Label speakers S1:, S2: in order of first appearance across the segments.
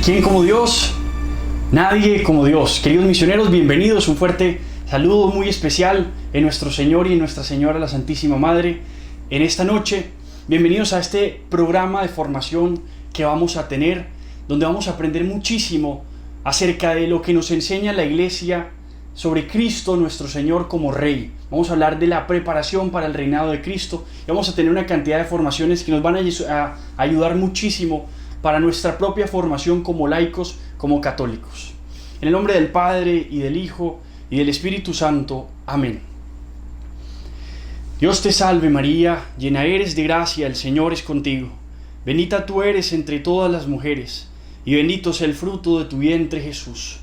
S1: ¿Quién como Dios? Nadie como Dios. Queridos misioneros, bienvenidos. Un fuerte saludo muy especial en nuestro Señor y en Nuestra Señora, la Santísima Madre, en esta noche. Bienvenidos a este programa de formación que vamos a tener, donde vamos a aprender muchísimo acerca de lo que nos enseña la Iglesia sobre Cristo, nuestro Señor, como Rey. Vamos a hablar de la preparación para el reinado de Cristo y vamos a tener una cantidad de formaciones que nos van a ayudar muchísimo para nuestra propia formación como laicos, como católicos. En el nombre del Padre, y del Hijo, y del Espíritu Santo. Amén. Dios te salve María, llena eres de gracia, el Señor es contigo. Bendita tú eres entre todas las mujeres, y bendito es el fruto de tu vientre Jesús.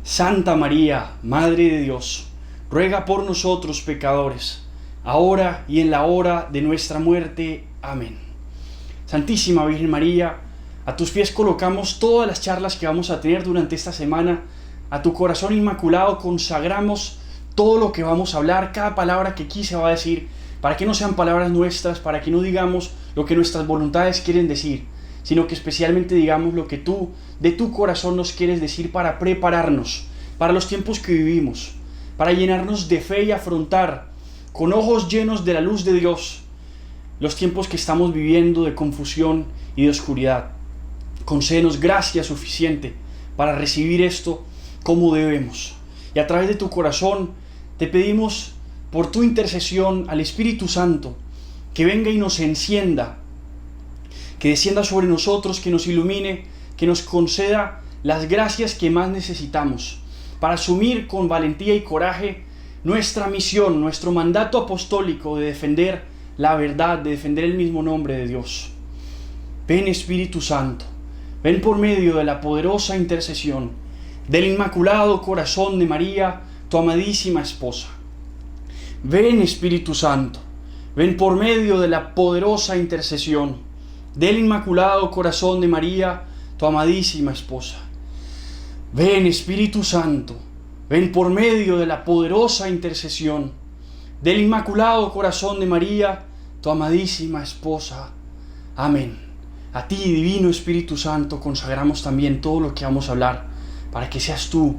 S1: Santa María, Madre de Dios, ruega por nosotros pecadores, ahora y en la hora de nuestra muerte. Amén. Santísima Virgen María, a tus pies colocamos todas las charlas que vamos a tener durante esta semana. A tu corazón inmaculado consagramos todo lo que vamos a hablar, cada palabra que aquí se va a decir, para que no sean palabras nuestras, para que no digamos lo que nuestras voluntades quieren decir, sino que especialmente digamos lo que tú, de tu corazón, nos quieres decir para prepararnos para los tiempos que vivimos, para llenarnos de fe y afrontar con ojos llenos de la luz de Dios los tiempos que estamos viviendo de confusión y de oscuridad. Concédenos gracia suficiente para recibir esto como debemos. Y a través de tu corazón te pedimos por tu intercesión al Espíritu Santo que venga y nos encienda, que descienda sobre nosotros, que nos ilumine, que nos conceda las gracias que más necesitamos para asumir con valentía y coraje nuestra misión, nuestro mandato apostólico de defender la verdad, de defender el mismo nombre de Dios. Ven Espíritu Santo, ven por medio de la poderosa intercesión del Inmaculado Corazón de María, tu amadísima esposa. Ven Espíritu Santo, ven por medio de la poderosa intercesión del Inmaculado Corazón de María, tu amadísima esposa. Ven Espíritu Santo, ven por medio de la poderosa intercesión del Inmaculado Corazón de María, tu amadísima esposa. Amén. A ti, Divino Espíritu Santo, consagramos también todo lo que vamos a hablar, para que seas tú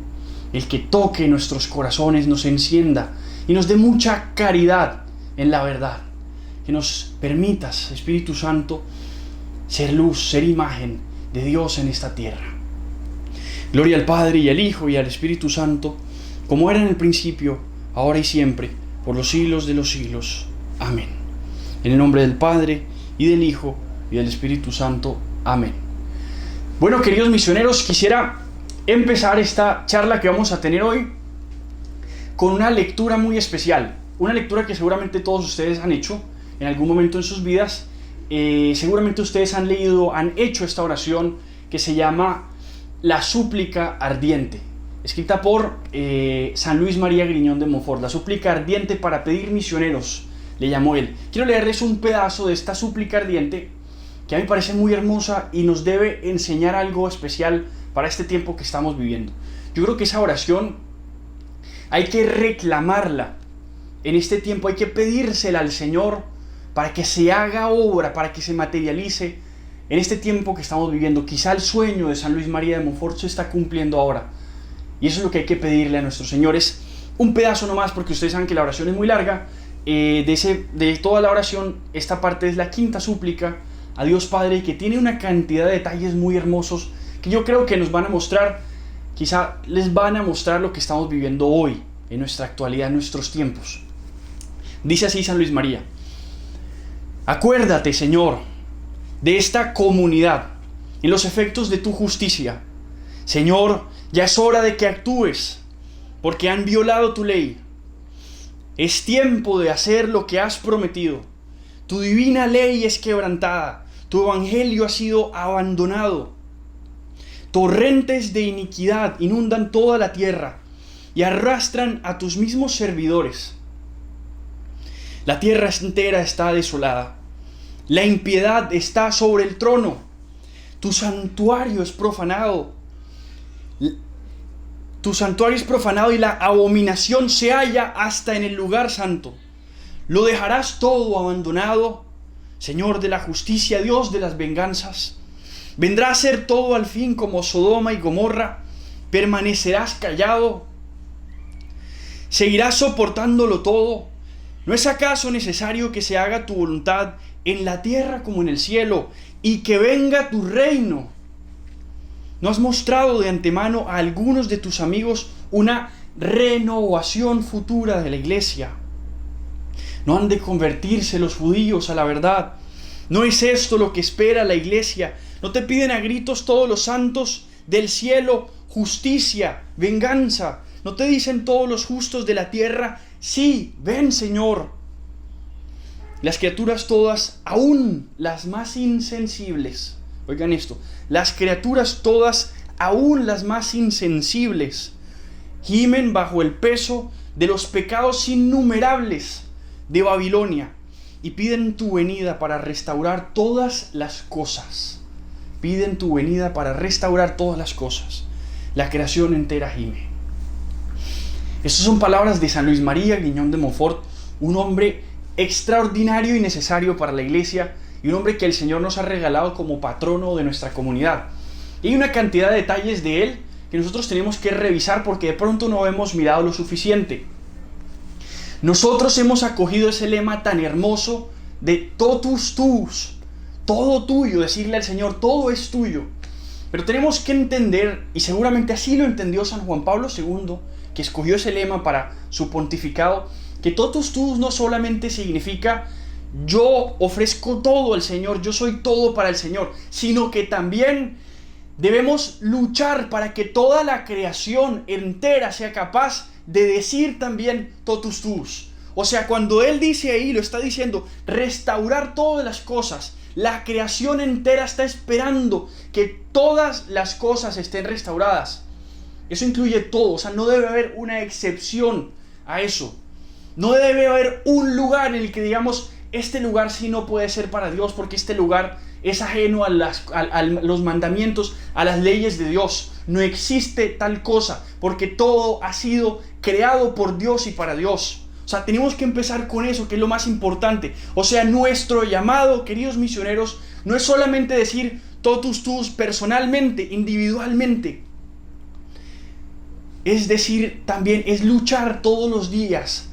S1: el que toque nuestros corazones, nos encienda y nos dé mucha caridad en la verdad. Que nos permitas, Espíritu Santo, ser luz, ser imagen de Dios en esta tierra. Gloria al Padre, y al Hijo, y al Espíritu Santo, como era en el principio, ahora y siempre, por los siglos de los siglos. Amén. En el nombre del Padre, y del Hijo, y del Espíritu Santo. Amén. Bueno, queridos misioneros, quisiera empezar esta charla que vamos a tener hoy con una lectura muy especial. Una lectura que seguramente todos ustedes han hecho en algún momento en sus vidas. Seguramente ustedes han leído, han hecho esta oración que se llama La Súplica Ardiente, escrita por San Luis María Griñón de Montfort. La súplica ardiente para pedir misioneros, le llamó él. Quiero leerles un pedazo de esta súplica ardiente que a mí me parece muy hermosa y nos debe enseñar algo especial para este tiempo que estamos viviendo. Yo creo que esa oración hay que reclamarla en este tiempo, hay que pedírsela al Señor para que se haga obra, para que se materialice en este tiempo que estamos viviendo. Quizá el sueño de San Luis María de Montfort se está cumpliendo ahora, y eso es lo que hay que pedirle a nuestro Señor. Es un pedazo nomás, porque ustedes saben que la oración es muy larga. De toda la oración, esta parte es la quinta súplica a Dios Padre, que tiene una cantidad de detalles muy hermosos que yo creo que nos van a mostrar, quizá les van a mostrar lo que estamos viviendo hoy, en nuestra actualidad, en nuestros tiempos. Dice así San Luis María: acuérdate, Señor, de esta comunidad en los efectos de tu justicia. Señor, ya es hora de que actúes, porque han violado tu ley. Es tiempo de hacer lo que has prometido. Tu divina ley es quebrantada. Tu evangelio ha sido abandonado. Torrentes de iniquidad inundan toda la tierra y arrastran a tus mismos servidores. La tierra entera está desolada. La impiedad está sobre el trono. Tu santuario es profanado. Tu santuario es profanado y la abominación se halla hasta en el lugar santo. Lo dejarás todo abandonado, Señor de la justicia, Dios de las venganzas. ¿Vendrá a ser todo al fin como Sodoma y Gomorra? ¿Permanecerás callado? ¿Seguirás soportándolo todo? ¿No es acaso necesario que se haga tu voluntad en la tierra como en el cielo, y que venga tu reino? ¿No has mostrado de antemano a algunos de tus amigos una renovación futura de la iglesia? ¿No han de convertirse los judíos a la verdad? ¿No es esto lo que espera la iglesia? ¿No te piden a gritos todos los santos del cielo justicia, venganza? ¿No te dicen todos los justos de la tierra: sí, ven, Señor? Las criaturas todas, aún las más insensibles, oigan esto, las criaturas todas, aún las más insensibles, gimen bajo el peso de los pecados innumerables de Babilonia y piden tu venida para restaurar todas las cosas. Piden tu venida para restaurar todas las cosas. La creación entera gime. Estas son palabras de San Luis María Griñón de Montfort, un hombre extraordinario y necesario para la iglesia, y un hombre que el Señor nos ha regalado como patrono de nuestra comunidad. Y hay una cantidad de detalles de él que nosotros tenemos que revisar porque de pronto no hemos mirado lo suficiente. Nosotros hemos acogido ese lema tan hermoso de totus tuus, todo tuyo, decirle al Señor, todo es tuyo. Pero tenemos que entender, y seguramente así lo entendió San Juan Pablo II, que escogió ese lema para su pontificado, que totus tuus no solamente significa yo ofrezco todo al Señor, yo soy todo para el Señor, sino que también debemos luchar para que toda la creación entera sea capaz de decir también totus tuus. O sea, cuando Él dice ahí, lo está diciendo, restaurar todas las cosas. La creación entera está esperando que todas las cosas estén restauradas. Eso incluye todo, o sea, no debe haber una excepción a eso. No debe haber un lugar en el que digamos, este lugar sí no puede ser para Dios porque este lugar es ajeno a los mandamientos, a las leyes de Dios. No existe tal cosa porque todo ha sido creado por Dios y para Dios. O sea, tenemos que empezar con eso, que es lo más importante. O sea, nuestro llamado, queridos misioneros, no es solamente decir totus tuus personalmente, individualmente. Es decir, también es luchar todos los días.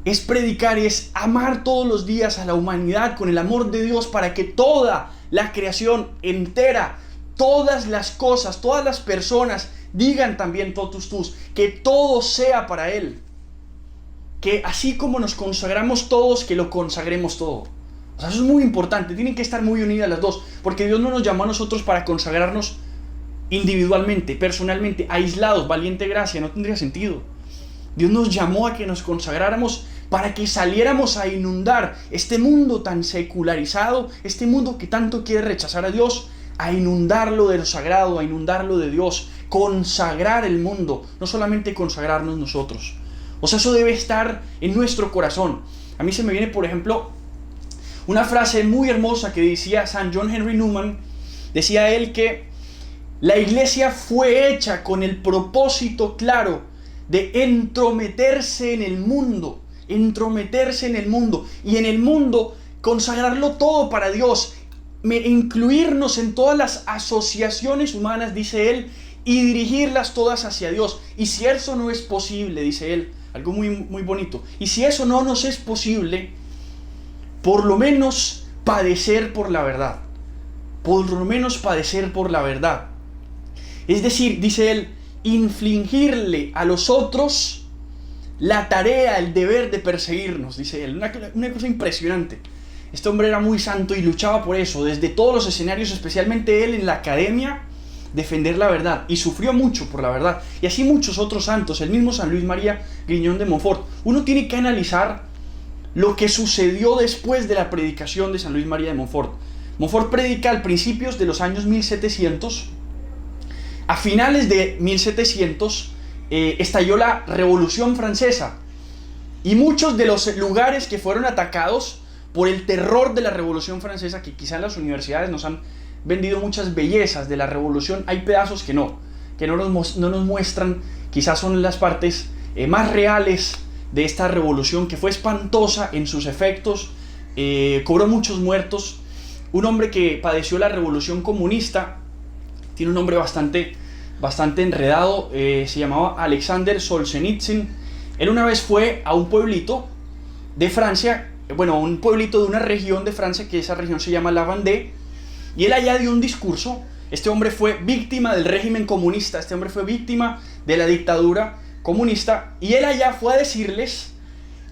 S1: Es predicar y es amar todos los días a la humanidad con el amor de Dios para que toda la creación entera, todas las cosas, todas las personas digan también totus tuus, que todo sea para Él. Que así como nos consagramos todos, que lo consagremos todo. O sea, eso es muy importante, tienen que estar muy unidas las dos, porque Dios no nos llamó a nosotros para consagrarnos individualmente, personalmente, aislados, valiente gracia, no tendría sentido. Dios nos llamó a que nos consagráramos para que saliéramos a inundar este mundo tan secularizado, este mundo que tanto quiere rechazar a Dios, a inundarlo de lo sagrado, a inundarlo de Dios, consagrar el mundo, no solamente consagrarnos nosotros. O sea, eso debe estar en nuestro corazón. A mí se me viene, por ejemplo, una frase muy hermosa que decía San John Henry Newman. Decía él que la iglesia fue hecha con el propósito claro de entrometerse en el mundo, y en el mundo consagrarlo todo para Dios, incluirnos en todas las asociaciones humanas, dice él, y dirigirlas todas hacia Dios. Y si eso no es posible, dice él, algo muy, muy bonito, y si eso no nos es posible, por lo menos padecer por la verdad. Es decir, dice él, infligirle a los otros la tarea, el deber de perseguirnos, dice él. Una cosa impresionante. Este hombre era muy santo y luchaba por eso, desde todos los escenarios, especialmente él en la academia, defender la verdad, y sufrió mucho por la verdad. Y así muchos otros santos, el mismo San Luis María Griñón de Montfort. Uno tiene que analizar lo que sucedió después de la predicación de San Luis María de Montfort. Montfort predica al principios de los años 1700. A finales de 1700 estalló la Revolución Francesa, y muchos de los lugares que fueron atacados por el terror de la Revolución Francesa, que quizá en las universidades nos han vendido muchas bellezas de la revolución, hay pedazos que no nos muestran, quizás son las partes más reales de esta revolución, que fue espantosa en sus efectos, cobró muchos muertos, un hombre que padeció la revolución comunista, tiene un nombre bastante enredado, se llamaba Alexander Solzhenitsyn. Él una vez fue a un pueblito de Francia, bueno, un pueblito de una región de Francia, que esa región se llama la Vendée, y él allá dio un discurso. Este hombre fue víctima del régimen comunista, este hombre fue víctima de la dictadura comunista, y él allá fue a decirles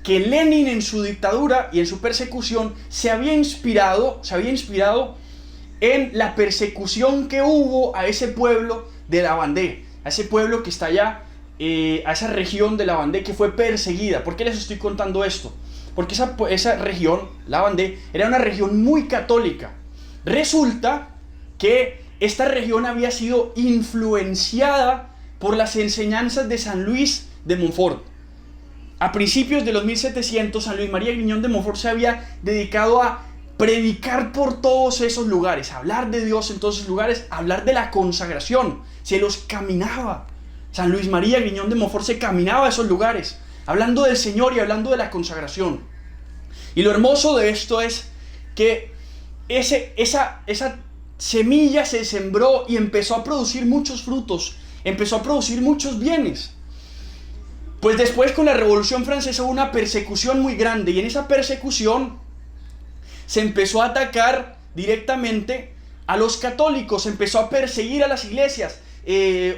S1: que Lenin en su dictadura y en su persecución se había inspirado en la persecución que hubo a ese pueblo de la Vendée, a ese pueblo que está allá, a esa región de la Vendée que fue perseguida. ¿Por qué les estoy contando esto? Porque esa región, la Vendée, era una región muy católica. Resulta que esta región había sido influenciada por las enseñanzas de San Luis de Montfort. A principios de los 1700, San Luis María Griñón de Montfort se había dedicado a predicar por todos esos lugares, hablar de Dios en todos esos lugares, hablar de la consagración. Se los caminaba. San Luis María Griñón de Montfort se caminaba a esos lugares, hablando del Señor y hablando de la consagración. Y lo hermoso de esto es que esa semilla se sembró y empezó a producir muchos frutos, empezó a producir muchos bienes. Pues después, con la Revolución Francesa, hubo una persecución muy grande, y en esa persecución se empezó a atacar directamente a los católicos, se empezó a perseguir a las iglesias.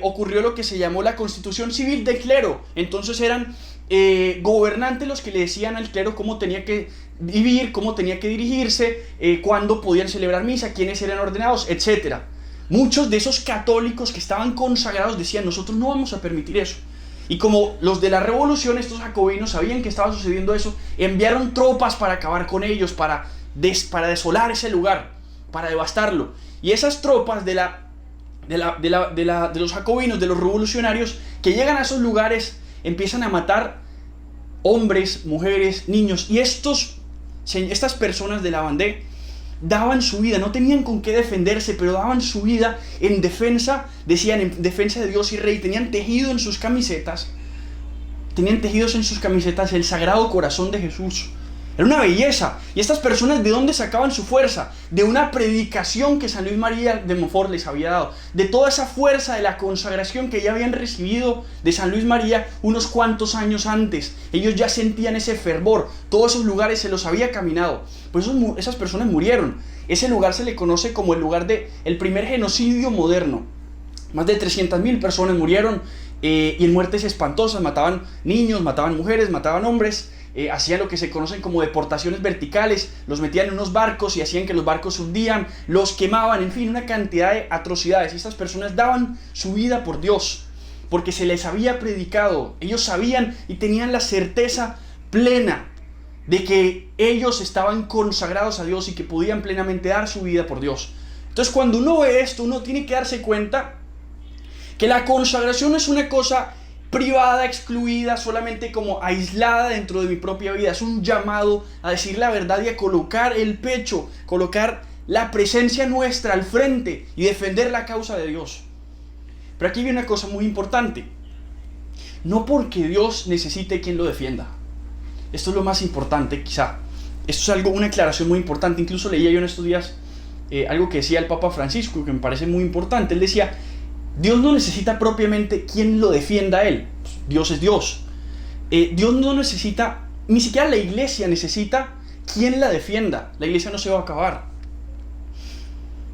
S1: Ocurrió lo que se llamó la Constitución Civil del Clero. Entonces eran gobernantes los que le decían al clero cómo tenía que vivir, cómo tenía que dirigirse, cuándo podían celebrar misa, quiénes eran ordenados, etc. Muchos de esos católicos que estaban consagrados decían: nosotros no vamos a permitir eso. Y como los de la revolución, estos jacobinos, sabían que estaba sucediendo eso, enviaron tropas para acabar con ellos, para desolar ese lugar, para devastarlo. Y esas tropas de los jacobinos, de los revolucionarios, que llegan a esos lugares, empiezan a matar hombres, mujeres, niños. Y estas personas de la Vendée daban su vida, no tenían con qué defenderse, pero daban su vida en defensa, decían, en defensa de Dios y Rey. Tenían tejidos en sus camisetas el Sagrado Corazón de Jesús. Era una belleza. Y estas personas, ¿de dónde sacaban su fuerza? De una predicación que San Luis María de Montfort les había dado, de toda esa fuerza de la consagración que ya habían recibido de San Luis María unos cuantos años antes. Ellos ya sentían ese fervor, todos esos lugares se los había caminado. Pues esas personas murieron. Ese lugar se le conoce como el lugar del primer genocidio moderno. Más de 300.000 personas murieron, y en muertes espantosas. Mataban niños, mataban mujeres, mataban hombres. Hacían lo que se conocen como deportaciones verticales, los metían en unos barcos y hacían que los barcos se hundían, los quemaban, en fin, una cantidad de atrocidades. Y estas personas daban su vida por Dios, porque se les había predicado. Ellos sabían y tenían la certeza plena de que ellos estaban consagrados a Dios y que podían plenamente dar su vida por Dios. Entonces, cuando uno ve esto, uno tiene que darse cuenta que la consagración no es una cosa privada, excluida, solamente como aislada dentro de mi propia vida. Es un llamado a decir la verdad y a colocar el pecho, colocar la presencia nuestra al frente y defender la causa de Dios. Pero aquí viene una cosa muy importante. No porque Dios necesite quien lo defienda. Esto es lo más importante, quizá. Esto es una aclaración muy importante. Incluso leía yo en estos días algo que decía el Papa Francisco, que me parece muy importante. Él decía: Dios no necesita propiamente quien lo defienda a Él. Dios es Dios. Dios no necesita, ni siquiera la iglesia necesita quien la defienda. La iglesia no se va a acabar.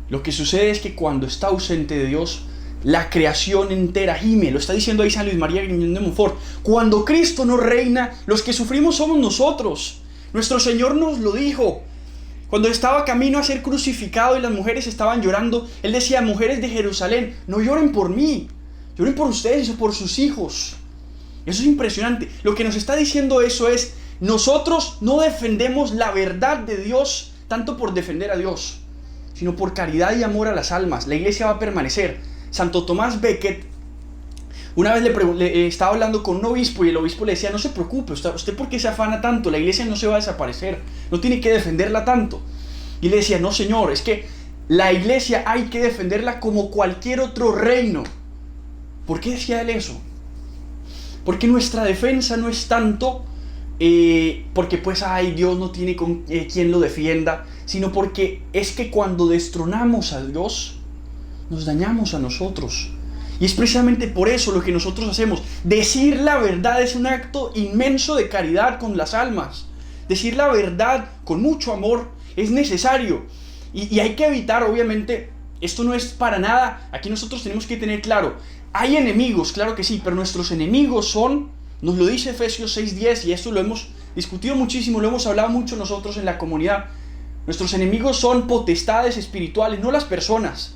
S1: Lo que sucede es que cuando está ausente de Dios, la creación entera gime. Lo está diciendo ahí San Luis María Griñón de Montfort. Cuando Cristo no reina, los que sufrimos somos nosotros. Nuestro Señor nos lo dijo. Cuando estaba camino a ser crucificado y las mujeres estaban llorando, Él decía: mujeres de Jerusalén, no lloren por mí, lloren por ustedes y por sus hijos. Eso es impresionante. Lo que nos está diciendo eso es: nosotros no defendemos la verdad de Dios tanto por defender a Dios, sino por caridad y amor a las almas. La iglesia va a permanecer. Santo Tomás Becket una vez le estaba hablando con un obispo, y el obispo le decía: no se preocupe, ¿usted por qué se afana tanto? La iglesia no se va a desaparecer, no tiene que defenderla tanto. Y le decía: no, señor, es que la iglesia hay que defenderla como cualquier otro reino. ¿Por qué decía él eso? Porque nuestra defensa no es tanto porque pues Dios no tiene quien lo defienda, sino porque es que cuando destronamos a Dios, nos dañamos a nosotros. Y es precisamente por eso lo que nosotros hacemos. Decir la verdad es un acto inmenso de caridad con las almas. Decir la verdad con mucho amor es necesario. Y hay que evitar, obviamente, esto no es para nada. Aquí nosotros tenemos que tener claro, hay enemigos, claro que sí, pero nuestros enemigos son, nos lo dice Efesios 6:10, y esto lo hemos discutido muchísimo, lo hemos hablado mucho nosotros en la comunidad. Nuestros enemigos son potestades espirituales, no las personas.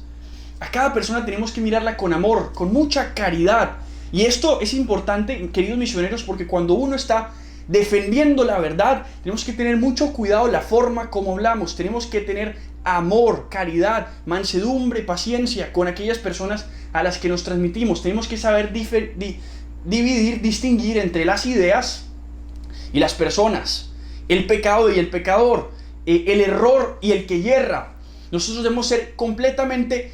S1: A cada persona tenemos que mirarla con amor, con mucha caridad. Y esto es importante, queridos misioneros, porque cuando uno está defendiendo la verdad, tenemos que tener mucho cuidado la forma como hablamos. Tenemos que tener amor, caridad, mansedumbre, paciencia con aquellas personas a las que nos transmitimos. Tenemos que saber dividir, distinguir entre las ideas y las personas, el pecado y el pecador, el error y el que yerra. Nosotros debemos ser completamente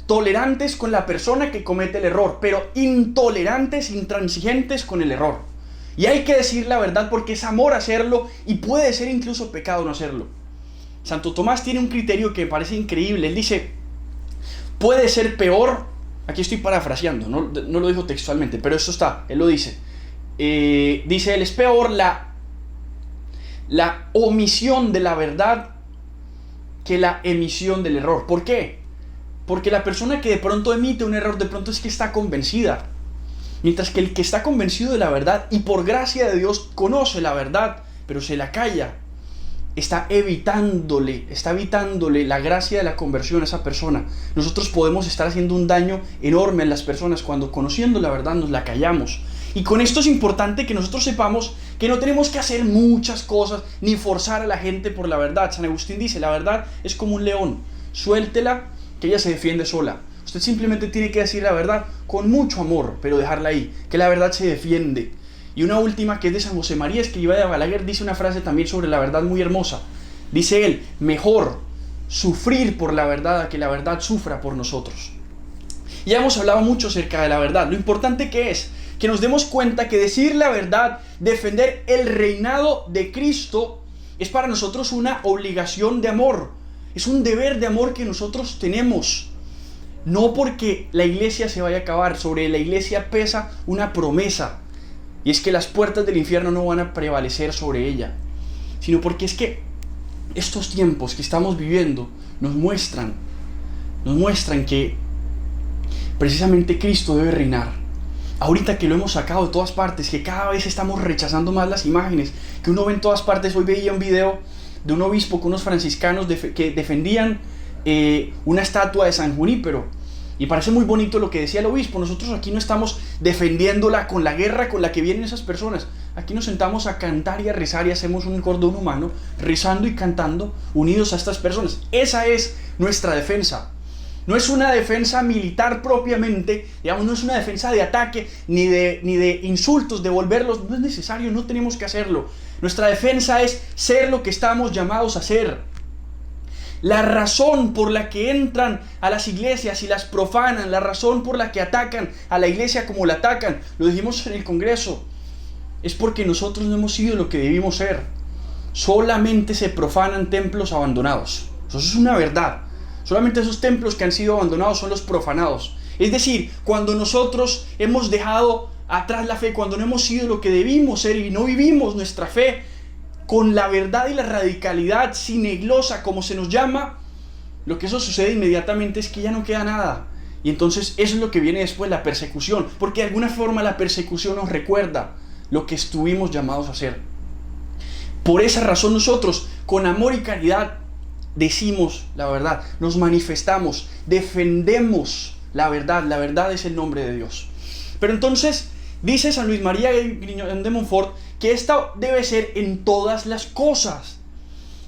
S1: tolerantes con la persona que comete el error, pero intolerantes, intransigentes con el error. Y hay que decir la verdad porque es amor hacerlo y puede ser incluso pecado no hacerlo. Santo Tomás tiene un criterio que me parece increíble. Él dice, puede ser peor, aquí estoy parafraseando, no lo dijo textualmente, pero eso está, él lo dice. Dice él, es peor la omisión de la verdad que la emisión del error. ¿Por qué? Porque la persona que de pronto emite un error, de pronto es que está convencida. Mientras que el que está convencido de la verdad y por gracia de Dios conoce la verdad, pero se la calla, está evitándole la gracia de la conversión a esa persona. Nosotros podemos estar haciendo un daño enorme a las personas cuando conociendo la verdad nos la callamos. Y con esto es importante que nosotros sepamos que no tenemos que hacer muchas cosas ni forzar a la gente por la verdad. San Agustín dice, la verdad es como un león, suéltela que ella se defiende sola. Usted simplemente tiene que decir la verdad con mucho amor, pero dejarla ahí, que la verdad se defiende. Y una última que es de San José María Escrivá de Balaguer, dice una frase también sobre la verdad muy hermosa. Dice él, mejor sufrir por la verdad a que la verdad sufra por nosotros. Ya hemos hablado mucho acerca de la verdad. Lo importante que es que nos demos cuenta que decir la verdad, defender el reinado de Cristo, es para nosotros una obligación de amor. Es un deber de amor que nosotros tenemos. No porque la iglesia se vaya a acabar, sobre la iglesia pesa una promesa. Y es que las puertas del infierno no van a prevalecer sobre ella. Sino porque es que estos tiempos que estamos viviendo nos muestran que precisamente Cristo debe reinar. Ahorita que lo hemos sacado de todas partes, que cada vez estamos rechazando más las imágenes, que uno ve en todas partes. Hoy veía un video de un obispo con unos franciscanos que defendían una estatua de San Junípero. Y parece muy bonito lo que decía el obispo. Nosotros aquí no estamos defendiéndola con la guerra con la que vienen esas personas. Aquí nos sentamos a cantar y a rezar y hacemos un cordón humano, rezando y cantando, unidos a estas personas. Esa es nuestra defensa. No es una defensa militar propiamente, digamos, no es una defensa de ataque, ni de insultos, devolverlos. No es necesario, no tenemos que hacerlo. Nuestra defensa es ser lo que estamos llamados a ser. La razón por la que entran a las iglesias y las profanan, la razón por la que atacan a la iglesia como la atacan, lo dijimos en el Congreso, es porque nosotros no hemos sido lo que debimos ser. Solamente se profanan templos abandonados. Eso es una verdad. Solamente esos templos que han sido abandonados son los profanados. Es decir, cuando nosotros hemos dejado atrás la fe, cuando no hemos sido lo que debimos ser y no vivimos nuestra fe con la verdad y la radicalidad sineglosa, como se nos llama, lo que eso sucede inmediatamente es que ya no queda nada. Y entonces eso es lo que viene después, la persecución, porque de alguna forma la persecución nos recuerda lo que estuvimos llamados a hacer. Por esa razón nosotros, con amor y caridad, decimos la verdad, nos manifestamos, defendemos la verdad es el nombre de Dios. Pero entonces, dice San Luis María Grignon de Montfort, que esta debe ser en todas las cosas.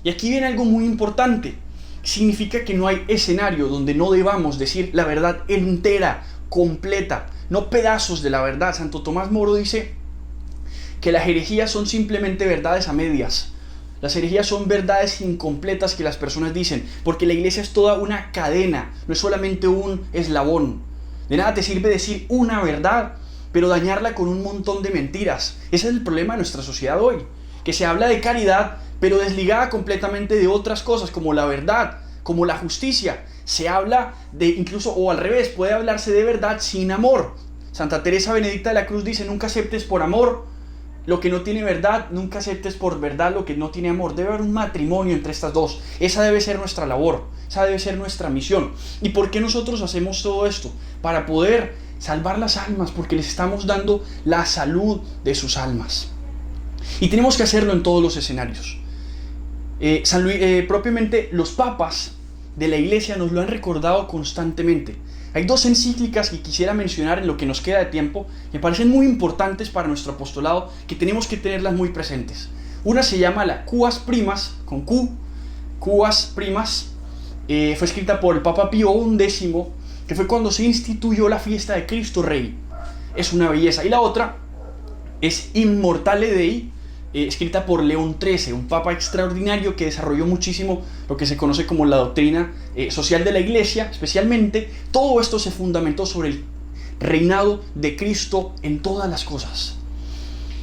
S1: Y aquí viene algo muy importante. Significa que no hay escenario donde no debamos decir la verdad entera, completa, no pedazos de la verdad. Santo Tomás Moro dice que las herejías son simplemente verdades a medias. Las herejías son verdades incompletas que las personas dicen, porque la iglesia es toda una cadena, no es solamente un eslabón. De nada te sirve decir una verdad pero dañarla con un montón de mentiras. Ese es el problema de nuestra sociedad hoy, que se habla de caridad, pero desligada completamente de otras cosas, como la verdad, como la justicia. Se habla de, incluso, o al revés, puede hablarse de verdad sin amor. Santa Teresa Benedicta de la Cruz dice: nunca aceptes por amor lo que no tiene verdad, nunca aceptes por verdad lo que no tiene amor. Debe haber un matrimonio entre estas dos. Esa debe ser nuestra labor, esa debe ser nuestra misión. ¿Y por qué nosotros hacemos todo esto? Para poder salvar las almas, porque les estamos dando la salud de sus almas. Y tenemos que hacerlo en todos los escenarios. Propiamente los papas de la Iglesia nos lo han recordado constantemente. Hay dos encíclicas que quisiera mencionar en lo que nos queda de tiempo, que me parecen muy importantes para nuestro apostolado, que tenemos que tenerlas muy presentes. Una se llama la Cuas Primas, con Q, Cuas Primas, fue escrita por el Papa Pío XI, que fue cuando se instituyó la fiesta de Cristo Rey. Es una belleza. Y la otra es Immortale Dei, escrita por León XIII, un papa extraordinario que desarrolló muchísimo lo que se conoce como la doctrina social de la Iglesia. Especialmente, todo esto se fundamentó sobre el reinado de Cristo en todas las cosas.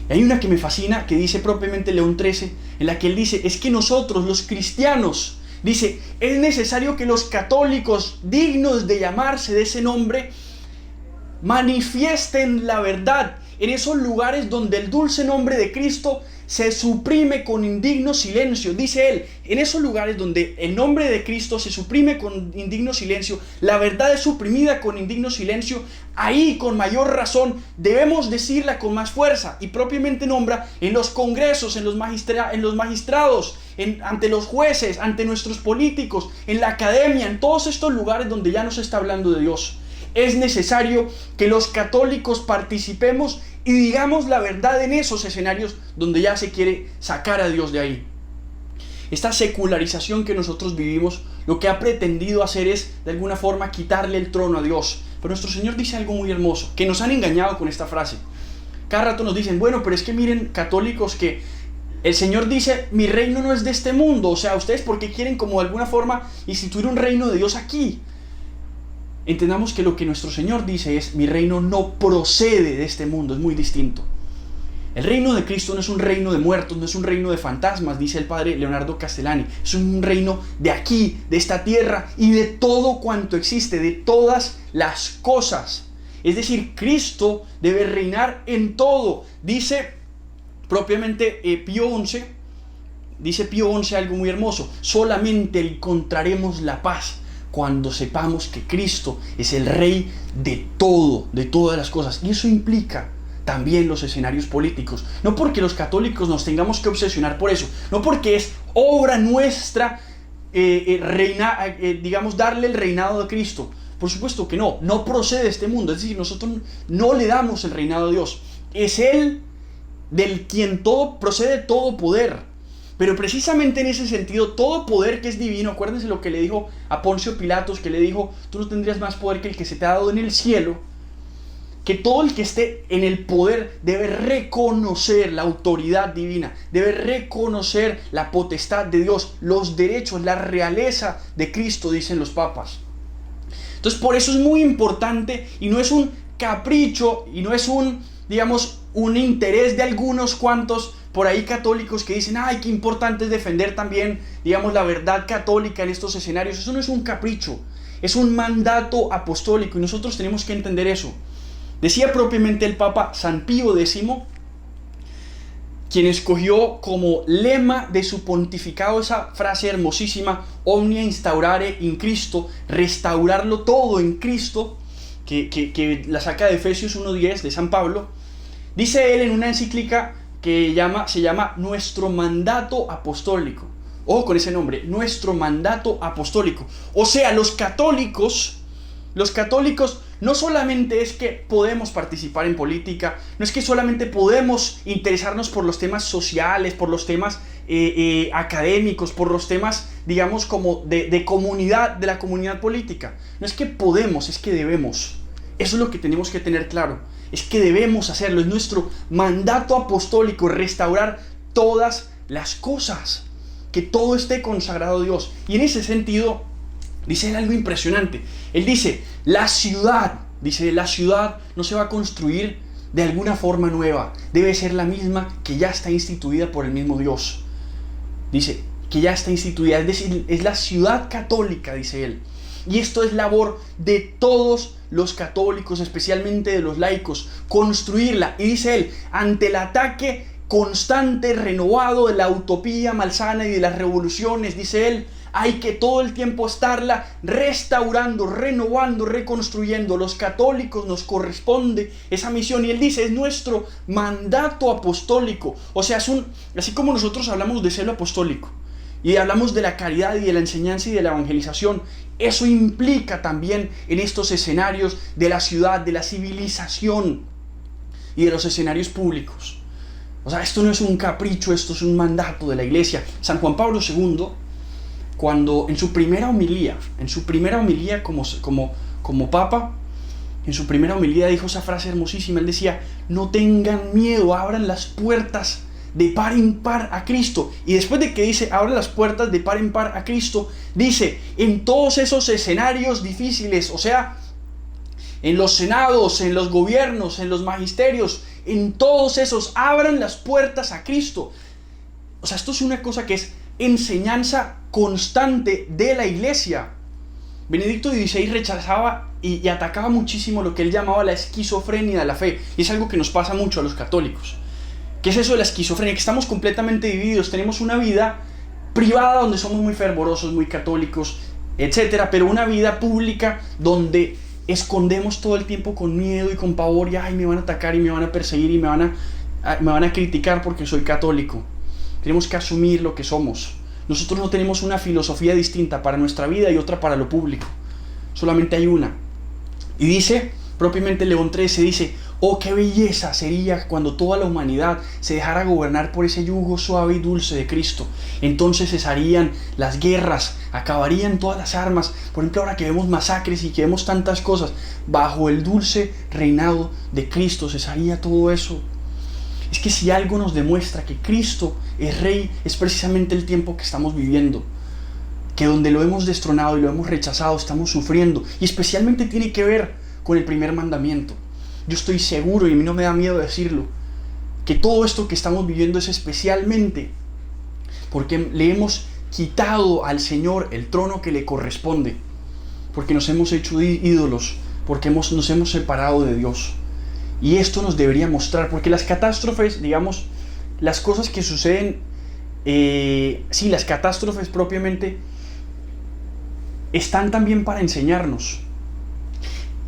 S1: Y hay una que me fascina, que dice propiamente León XIII, en la que él dice: es que nosotros, los cristianos, dice, es necesario que los católicos, dignos de llamarse de ese nombre, manifiesten la verdad en esos lugares donde el dulce nombre de Cristo se suprime con indigno silencio. Dice él: en esos lugares donde el nombre de Cristo se suprime con indigno silencio, la verdad es suprimida con indigno silencio, ahí con mayor razón debemos decirla con más fuerza. Y propiamente nombra en los congresos, en los magistrados, ante los jueces, ante nuestros políticos, en la academia, en todos estos lugares donde ya no se está hablando de Dios. Es necesario que los católicos participemos y digamos la verdad en esos escenarios donde ya se quiere sacar a Dios de ahí. Esta secularización que nosotros vivimos, lo que ha pretendido hacer es, de alguna forma, quitarle el trono a Dios. Pero nuestro Señor dice algo muy hermoso, que nos han engañado con esta frase. Cada rato nos dicen: bueno, pero es que miren, católicos, que el Señor dice: mi reino no es de este mundo. O sea, ustedes, ¿por qué quieren como de alguna forma instituir un reino de Dios aquí? Entendamos que lo que nuestro Señor dice es: mi reino no procede de este mundo. Es muy distinto. El reino de Cristo no es un reino de muertos, no es un reino de fantasmas, dice el padre Leonardo Castellani. Es un reino de aquí, de esta tierra y de todo cuanto existe, de todas las cosas. Es decir, Cristo debe reinar en todo. Dice propiamente Pío XI, dice Pío XI algo muy hermoso: solamente encontraremos la paz cuando sepamos que Cristo es el Rey de todo, de todas las cosas. Y eso implica también los escenarios políticos. No porque los católicos nos tengamos que obsesionar por eso, no porque es obra nuestra darle el reinado de Cristo. Por supuesto que no, no procede de este mundo. Es decir, nosotros no le damos el reinado a Dios. Es Él del quien procede todo poder. Pero precisamente en ese sentido, todo poder que es divino, acuérdense lo que le dijo a Poncio Pilatos, que le dijo: tú no tendrías más poder que el que se te ha dado en el cielo. Que todo el que esté en el poder debe reconocer la autoridad divina, debe reconocer la potestad de Dios, los derechos, la realeza de Cristo, dicen los papas. Entonces, por eso es muy importante, y no es un capricho, y no es un interés de algunos cuantos por ahí católicos que dicen: ay, qué importante es defender también, la verdad católica en estos escenarios. Eso no es un capricho, es un mandato apostólico, y nosotros tenemos que entender eso. Decía propiamente el Papa San Pío X, quien escogió como lema de su pontificado esa frase hermosísima: omnia instaurare in Cristo, restaurarlo todo en Cristo, que la saca de Efesios 1:10 de San Pablo. Dice él en una encíclica que se llama Nuestro Mandato Apostólico. Ojo con ese nombre, Nuestro Mandato Apostólico. O sea, los católicos no solamente es que podemos participar en política, no es que solamente podemos interesarnos por los temas sociales, por los temas académicos, por los temas, como de comunidad, de la comunidad política. No es que podemos, es que debemos. Eso es lo que tenemos que tener claro. Es que debemos hacerlo. Es nuestro mandato apostólico, restaurar todas las cosas, que todo esté consagrado a Dios. Y en ese sentido, dice él algo impresionante. Él dice: la ciudad no se va a construir de alguna forma nueva, debe ser la misma que ya está instituida por el mismo Dios. Dice que ya está instituida, es decir, es la ciudad católica, dice él. Y esto es labor de todos los católicos, especialmente de los laicos, construirla. Y dice él, ante el ataque constante, renovado de la utopía malsana y de las revoluciones, dice él, hay que todo el tiempo estarla restaurando, renovando, reconstruyendo. Los católicos nos corresponde esa misión. Y él dice, es nuestro mandato apostólico. O sea, así como nosotros hablamos de celo apostólico y hablamos de la caridad y de la enseñanza y de la evangelización, eso implica también en estos escenarios de la ciudad, de la civilización y de los escenarios públicos. O sea, esto no es un capricho, esto es un mandato de la Iglesia. San Juan Pablo II, cuando en su primera homilía como Papa, en su primera homilía dijo esa frase hermosísima. Él decía, no tengan miedo, abran las puertas de par en par a Cristo. Y después de que dice, abran las puertas de par en par a Cristo, dice, en todos esos escenarios difíciles, o sea, en los senados, en los gobiernos, en los magisterios, en todos esos, abran las puertas a Cristo. O sea, esto es una cosa que es enseñanza constante de la Iglesia. Benedicto XVI rechazaba y atacaba muchísimo lo que él llamaba la esquizofrenia de la fe. Y es algo que nos pasa mucho a los católicos. ¿Qué es eso de la esquizofrenia? Que estamos completamente divididos. Tenemos una vida privada donde somos muy fervorosos, muy católicos, etcétera, pero una vida pública donde escondemos todo el tiempo con miedo y con pavor y ay, me van a atacar y me van a perseguir y me van a criticar porque soy católico. Tenemos que asumir lo que somos. Nosotros no tenemos una filosofía distinta para nuestra vida y otra para lo público. Solamente hay una. Y dice, propiamente León XIII dice, oh, qué belleza sería cuando toda la humanidad se dejara gobernar por ese yugo suave y dulce de Cristo. Entonces cesarían las guerras, acabarían todas las armas. Por ejemplo, ahora que vemos masacres y que vemos tantas cosas, bajo el dulce reinado de Cristo cesaría todo eso. Es que si algo nos demuestra que Cristo es Rey, es precisamente el tiempo que estamos viviendo. Que donde lo hemos destronado y lo hemos rechazado, estamos sufriendo. Y especialmente tiene que ver con el primer mandamiento. Yo estoy seguro, y a mí no me da miedo decirlo, que todo esto que estamos viviendo es especialmente porque le hemos quitado al Señor el trono que le corresponde. Porque nos hemos hecho ídolos, porque nos hemos separado de Dios. Y esto nos debería mostrar, porque las catástrofes, digamos, las cosas que suceden, las catástrofes propiamente, están también para enseñarnos.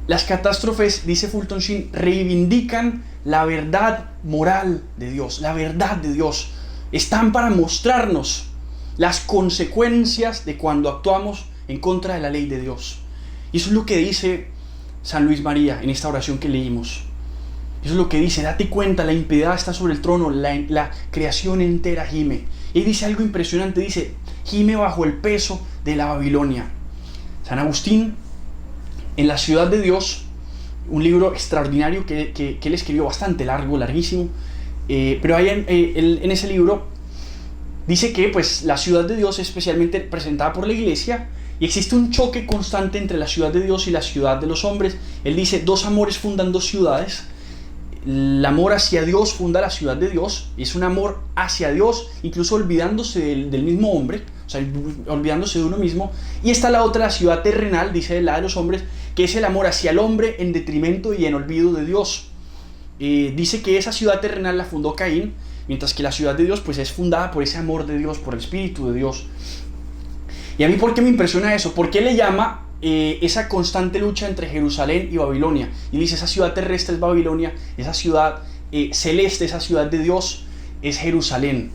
S1: Las catástrofes, dice Fulton Sheen, reivindican la verdad moral de Dios, la verdad de Dios. Están para mostrarnos las consecuencias de cuando actuamos en contra de la ley de Dios. Y eso es lo que dice San Luis María en esta oración que leímos. Eso es lo que dice, date cuenta, la impiedad está sobre el trono, la creación entera gime. Y dice algo impresionante, dice, gime bajo el peso de la Babilonia. San Agustín, en La Ciudad de Dios, un libro extraordinario que él escribió, bastante largo, larguísimo, pero ahí en ese libro dice que pues, la ciudad de Dios es especialmente presentada por la Iglesia y existe un choque constante entre la ciudad de Dios y la ciudad de los hombres. Él dice, dos amores fundan dos ciudades. El amor hacia Dios funda la ciudad de Dios, y es un amor hacia Dios, incluso olvidándose del mismo hombre, o sea, olvidándose de uno mismo. Y está la otra, la ciudad terrenal, dice la de los hombres, que es el amor hacia el hombre en detrimento y en olvido de Dios. Dice que esa ciudad terrenal la fundó Caín, mientras que la ciudad de Dios pues es fundada por ese amor de Dios, por el Espíritu de Dios. Y a mí, ¿por qué me impresiona eso? ¿Por qué le llama esa constante lucha entre Jerusalén y Babilonia? Y dice, esa ciudad terrestre es Babilonia, esa ciudad celeste, esa ciudad de Dios es Jerusalén.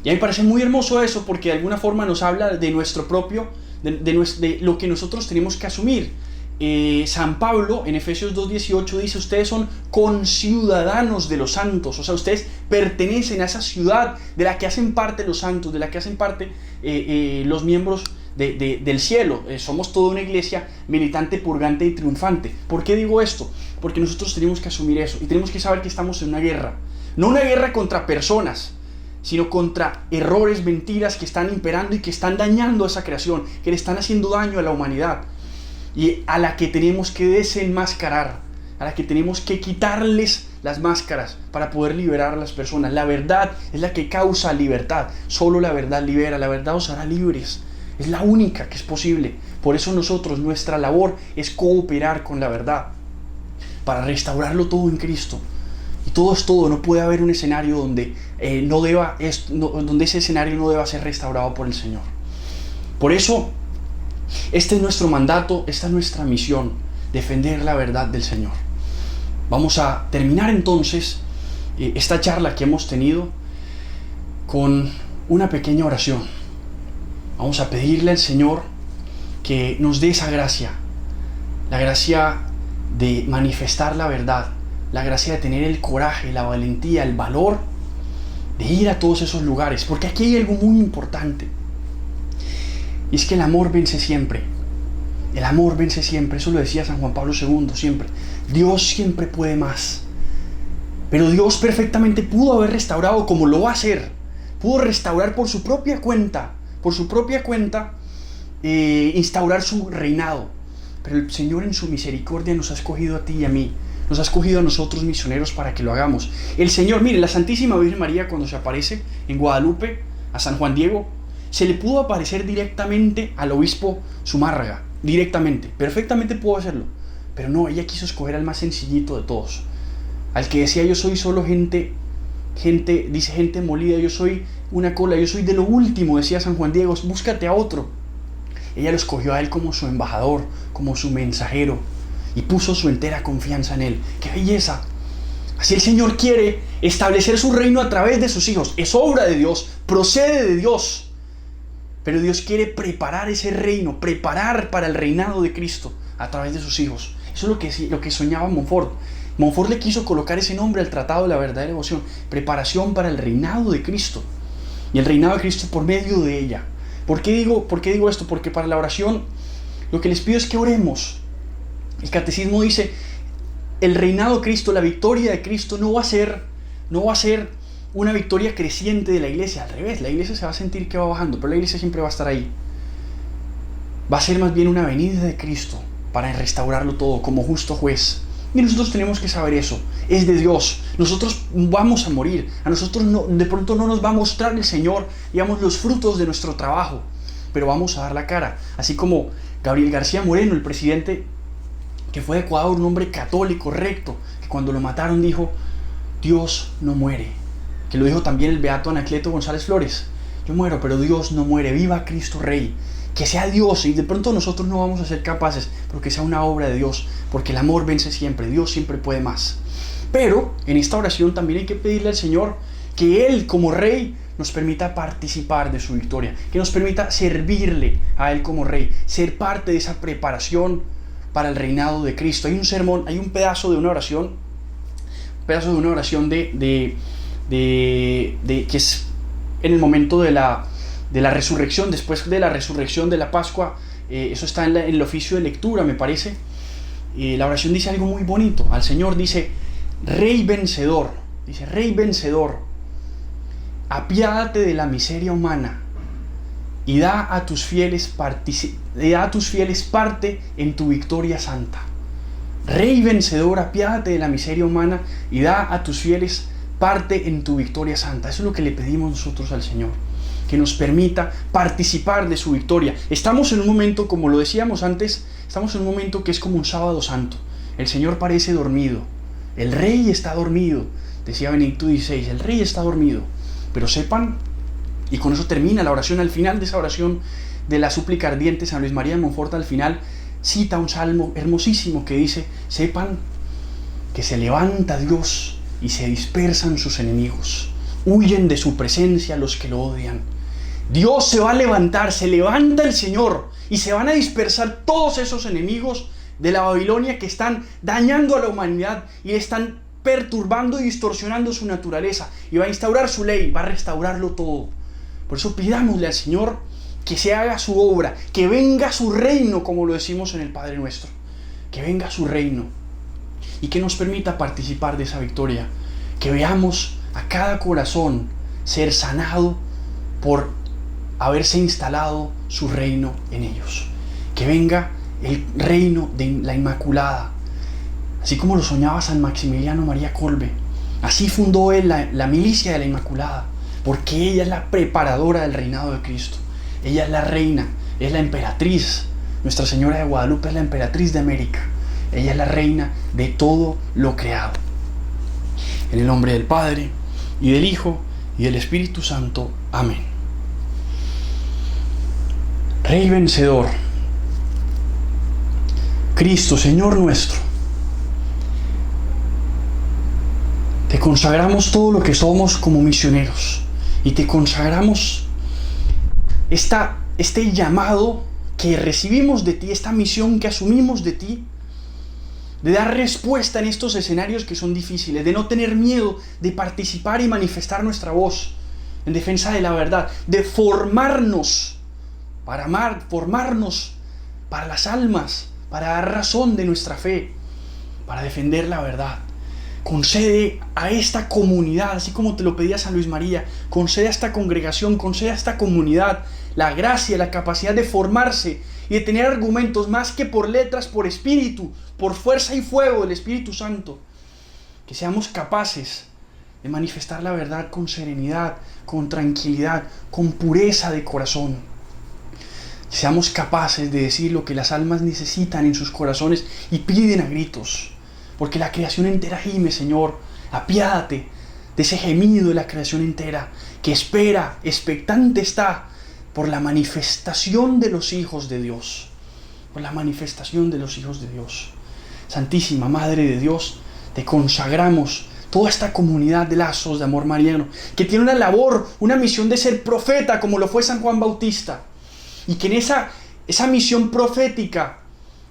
S1: Y a mí me parece muy hermoso eso, porque de alguna forma nos habla de nuestro propio, de lo que nosotros tenemos que asumir. San Pablo en Efesios 2:18 dice, ustedes son conciudadanos de los santos, o sea, ustedes pertenecen a esa ciudad de la que hacen parte los santos, de la que hacen parte los miembros del cielo. Somos toda una iglesia militante, purgante y triunfante. ¿Por qué digo esto? Porque nosotros tenemos que asumir eso y tenemos que saber que estamos en una guerra, no una guerra contra personas, sino contra errores, mentiras que están imperando y que están dañando a esa creación, que le están haciendo daño a la humanidad, y a la que tenemos que desenmascarar, a la que tenemos que quitarles las máscaras para poder liberar a las personas. La verdad es la que causa libertad. Solo la verdad libera, la verdad os hará libres. Es la única que es posible. Por eso nosotros, nuestra labor es cooperar con la verdad para restaurarlo todo en Cristo. Y todo es todo. No puede haber un escenario donde, donde ese escenario no deba ser restaurado por el Señor. Por eso, este es nuestro mandato, esta es nuestra misión, defender la verdad del Señor. Vamos a terminar entonces esta charla que hemos tenido con una pequeña oración. Vamos a pedirle al Señor que nos dé esa gracia, la gracia de manifestar la verdad, la gracia de tener el coraje, la valentía, el valor de ir a todos esos lugares, porque aquí hay algo muy importante, y es que el amor vence siempre. El amor vence siempre, eso lo decía San Juan Pablo II siempre. Dios siempre puede más, pero Dios perfectamente pudo haber restaurado, como lo va a hacer, pudo restaurar por su propia cuenta, instaurar su reinado. Pero el Señor en su misericordia nos ha escogido a ti y a mí, nos ha escogido a nosotros misioneros para que lo hagamos. El Señor, mire, la Santísima Virgen María, cuando se aparece en Guadalupe a San Juan Diego, se le pudo aparecer directamente al obispo Zumárraga, directamente, perfectamente pudo hacerlo, pero no, ella quiso escoger al más sencillito de todos, al que decía: yo soy solo gente molida, yo soy una cola, yo soy de lo último, decía San Juan Diego, búscate a otro. Ella lo escogió a él como su embajador, como su mensajero, y puso su entera confianza en él. ¡Qué belleza! Así el Señor quiere establecer su reino a través de sus hijos. Es obra de Dios, procede de Dios. Pero Dios quiere preparar ese reino, preparar para el reinado de Cristo a través de sus hijos. Eso es lo que soñaba Montfort. Montfort le quiso colocar ese nombre al Tratado de la Verdadera Devoción: preparación para el reinado de Cristo. Y el reinado de Cristo por medio de ella. ¿Por qué digo esto? Porque para la oración lo que les pido es que oremos. El Catecismo dice: el reinado de Cristo, la victoria de Cristo no va a ser una victoria creciente de la iglesia. Al revés, la iglesia se va a sentir que va bajando, pero la iglesia siempre va a estar ahí. Va a ser más bien una venida de Cristo para restaurarlo todo como justo juez. Y nosotros tenemos que saber eso. Es de Dios. Nosotros vamos a morir. A nosotros de pronto no nos va a mostrar el Señor, digamos, los frutos de nuestro trabajo, pero vamos a dar la cara. Así como Gabriel García Moreno, el presidente que fue de Ecuador, un hombre católico, recto, que cuando lo mataron dijo: Dios no muere. Que lo dijo también el beato Anacleto González Flores: yo muero, pero Dios no muere. Viva Cristo Rey. Que sea Dios, y de pronto nosotros no vamos a ser capaces, pero que sea una obra de Dios, porque el amor vence siempre, Dios siempre puede más. Pero en esta oración también hay que pedirle al Señor que Él, como Rey, nos permita participar de su victoria, que nos permita servirle a Él como Rey, ser parte de esa preparación para el reinado de Cristo. Hay un sermón, hay un pedazo de una oración, que es en el momento de la resurrección, después de la resurrección de la Pascua. Eso está en el oficio de lectura, me parece. La oración dice algo muy bonito. Al Señor dice: Rey vencedor, apiádate de la miseria humana y da a tus fieles parte en tu victoria santa. Rey vencedor, apiádate de la miseria humana y da a tus fieles parte en tu victoria santa. Eso es lo que le pedimos nosotros al Señor, que nos permita participar de su victoria. Estamos en un momento, como lo decíamos antes, estamos en un momento que es como un sábado santo. El Señor parece dormido, el Rey está dormido, decía Benedicto XVI, el Rey está dormido. Pero sepan, y con eso termina la oración, al final de esa oración de la súplica ardiente, San Luis María de Montfort al final cita un salmo hermosísimo que dice: sepan que se levanta Dios y se dispersan sus enemigos, huyen de su presencia los que lo odian. Dios se va a levantar, se levanta el Señor y se van a dispersar todos esos enemigos de la Babilonia que están dañando a la humanidad y están perturbando y distorsionando su naturaleza, y va a instaurar su ley, va a restaurarlo todo. Por eso pidámosle al Señor que se haga su obra, que venga su reino, como lo decimos en el Padre Nuestro, que venga su reino y que nos permita participar de esa victoria, que veamos a cada corazón ser sanado por haberse instalado su reino en ellos, que venga el reino de la Inmaculada, así como lo soñaba San Maximiliano María Kolbe. Así fundó él la milicia de la Inmaculada, porque ella es la preparadora del reinado de Cristo. Ella es la reina, es la emperatriz. Nuestra Señora de Guadalupe es la emperatriz de América. Ella es la reina de todo lo creado. En el nombre del Padre, y del Hijo, y del Espíritu Santo. Amén. Rey vencedor, Cristo, Señor nuestro, te consagramos todo lo que somos como misioneros, y te consagramos este llamado que recibimos de ti, esta misión que asumimos de ti, de dar respuesta en estos escenarios que son difíciles, de no tener miedo de participar y manifestar nuestra voz en defensa de la verdad, de formarnos para amar, formarnos para las almas, para dar razón de nuestra fe, para defender la verdad. Concede a esta comunidad, así como te lo pedía San Luis María, concede a esta congregación, concede a esta comunidad la gracia, la capacidad de formarse y de tener argumentos más que por letras, por espíritu, por fuerza y fuego del Espíritu Santo. Que seamos capaces de manifestar la verdad con serenidad, con tranquilidad, con pureza de corazón. Que seamos capaces de decir lo que las almas necesitan en sus corazones y piden a gritos. Porque la creación entera gime, Señor. Apiádate de ese gemido de la creación entera que espera, expectante está por la manifestación de los hijos de Dios. Por la manifestación de los hijos de Dios. Santísima Madre de Dios, te consagramos toda esta comunidad de lazos de amor mariano, que tiene una labor, una misión de ser profeta, como lo fue San Juan Bautista. Y que en esa misión profética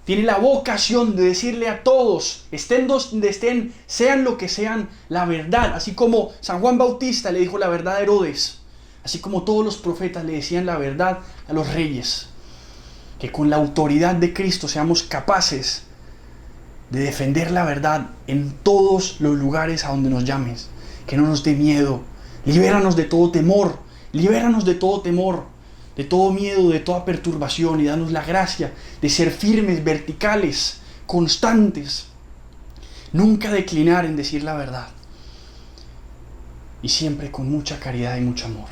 S1: tiene la vocación de decirle a todos, estén donde estén, sean lo que sean, la verdad. Así como San Juan Bautista le dijo la verdad a Herodes, así como todos los profetas le decían la verdad a los reyes. Que con la autoridad de Cristo seamos capaces de defender la verdad en todos los lugares a donde nos llames. Que no nos dé miedo. Libéranos de todo temor. Libéranos de todo temor, de todo miedo, de toda perturbación, y danos la gracia de ser firmes, verticales, constantes. Nunca declinar en decir la verdad. Y siempre con mucha caridad y mucho amor.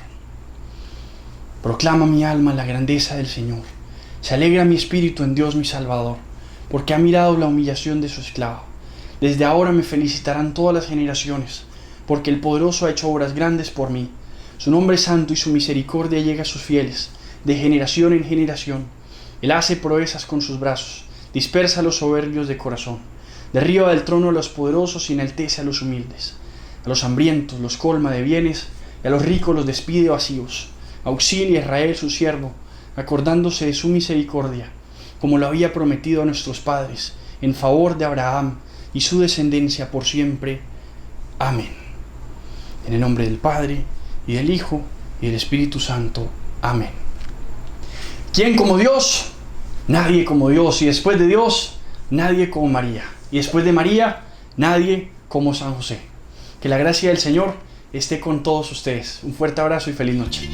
S1: Proclama mi alma la grandeza del Señor. Se alegra mi espíritu en Dios mi Salvador, porque ha mirado la humillación de su esclavo. Desde ahora me felicitarán todas las generaciones, porque el Poderoso ha hecho obras grandes por mí. Su nombre es santo y su misericordia llega a sus fieles, de generación en generación. Él hace proezas con sus brazos, dispersa a los soberbios de corazón, derriba del trono a los poderosos y enaltece a los humildes. A los hambrientos los colma de bienes, y a los ricos los despide vacíos. Auxilia a Israel su siervo, acordándose de su misericordia, como lo había prometido a nuestros padres, en favor de Abraham y su descendencia por siempre. Amén. En el nombre del Padre, y del Hijo, y del Espíritu Santo. Amén. ¿Quién como Dios? Nadie como Dios. Y después de Dios, nadie como María. Y después de María, nadie como San José. Que la gracia del Señor esté con todos ustedes. Un fuerte abrazo y feliz noche.